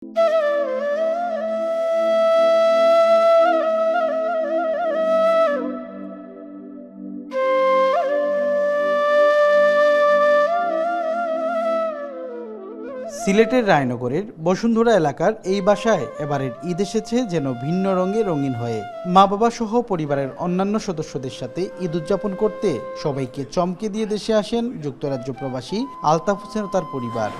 সিলেটের রায়নগরের বসুন্ধরা এলাকার এই বাসায় এবারের ঈদ এসেছে যেন ভিন্ন রঙে রঙিন হয়ে। মা বাবা সহ পরিবারের অন্যান্য সদস্যদের সাথে ঈদ উদযাপন করতে সবাইকে চমকে দিয়ে দেশে আসেন যুক্তরাজ্য প্রবাসী আলতাফ হোসেন ও তার পরিবার।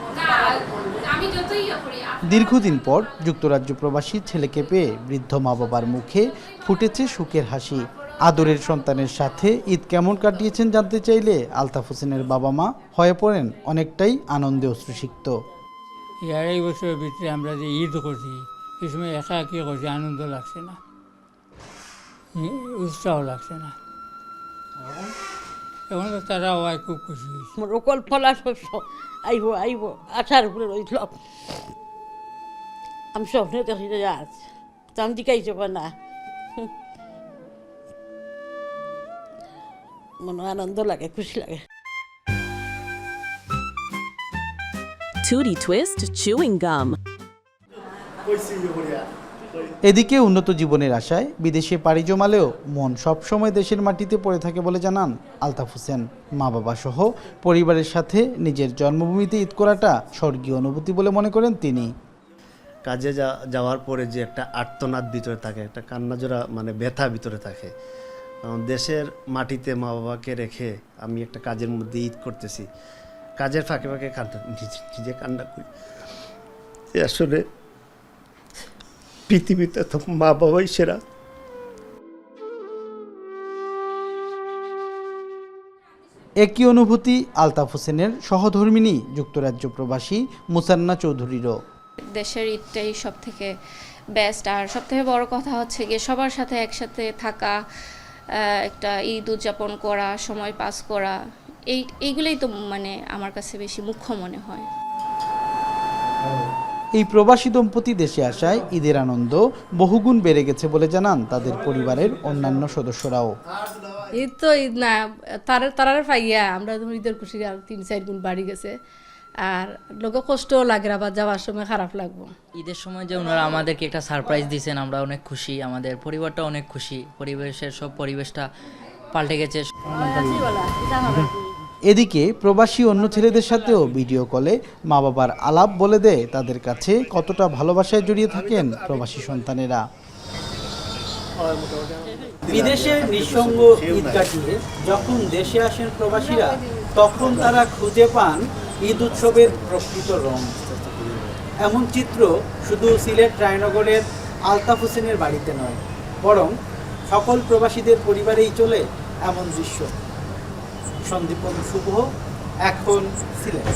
দীর্ঘদিন পর যুক্তরাজ্য প্রবাসী ছেলেকে পেয়ে বৃদ্ধ মা বাবার মুখে ফুটেছে সুখের হাসি। আদরের সন্তানের সাথে ঈদ কেমন কাটিয়েছেন জানতে চাইলে আলতাফ হোসেনের বাবা মা হয়ে পড়েন অনেকটাই আনন্দে অশ্রুসিক্ত। এই 2.5 বছরের ভিতরে আমরা যে ঈদ করছি এই সময় একা একি করছি, আনন্দ লাগছে না, উৎসাহ লাগছে না। এখন তো তারা খুব খুশি হয়েছে। রকল ফলা শস্য আইব আইব আঠার উপরে রইল। আমি স্বপ্নে দেখি আজ চান দিকাইছে না, মনে আনন্দ লাগে, খুশি লাগে। Tootie Twist chewing gum. এদিকে উন্নত জীবনের আশায় বিদেশে পাড়ি জমালেও মন সবসময় দেশের মাটিতে পড়ে থাকে বলে জানান আলতাফ হোসেন। মা বাবা সহ পরিবারের সাথে নিজের জন্মভূমিতে ঈদ করাটা স্বর্গীয় অনুভূতি বলে মনে করেন তিনি। কাজে যাওয়ার পরে যে একটা আর্তনাদ ভিতরে থাকে, একটা কান্নাজোড়া ব্যথা ভিতরে থাকে। দেশের মাটিতে মা বাবাকে রেখে আমি একটা কাজের মধ্যে ঈদ করতেছি, কাজের ফাঁকে ফাঁকে নিজে কান্না করি। আসলে পৃথিবীতে তো মা বাবাই সেরা। একই অনুভূতি আলতাফ হোসেনের সহধর্মিণী যুক্তরাজ্য প্রবাসী মুসান্না চৌধুরীরও। দেশের ঈদটাই সব থেকে বেস্ট, আর সব থেকে বড় কথা হচ্ছে গিয়ে সবার সাথে একসাথে থাকা, একটা ঈদ উদযাপন করা, সময় পাস করা, এইগুলোই তো আমার কাছে বেশি মুখ্য মনে হয়। এই প্রবাসী দম্পতি দেশে আসায় ঈদের আনন্দ বহুগুণ বেড়ে গেছে বলে জানান তাদের পরিবারের অন্যান্য সদস্যরাও। ঈদ তো ঈদ না, তারারে পাইয়া আমরা ঈদের খুশি আর 3-4 গুণ বাড়ি গেছে। আর লোকে কষ্টও লাগে, আবার যাওয়ার সময় খারাপ লাগবো। ঈদের সময় যে ওনারা আমাদেরকে একটা সারপ্রাইজ দিয়েছেন, আমরা অনেক খুশি, আমাদের পরিবারটা অনেক খুশি, পরিবেশটা পাল্টে গেছে। এদিকে প্রবাসী অন্য ছেলেদের সাথেও ভিডিও কলে মা বাবার আলাপ বলে দেয় তাদের কাছে কতটা ভালোবাসায় জড়িয়ে থাকেন প্রবাসী সন্তানেরা। বিদেশে নিঃসঙ্গ ঈদ কাটিয়ে যখন দেশে আসেন প্রবাসীরা, তখন তারা খুঁজে পান ঈদ উৎসবের প্রকৃত রং। এমন চিত্র শুধু সিলেট রায়নগরের আলতাফ হোসেনের বাড়িতে নয়, বরং সকল প্রবাসীদের পরিবারেই চলে এমন দৃশ্য। সন্দীপন শুভ, এখন সিলেট।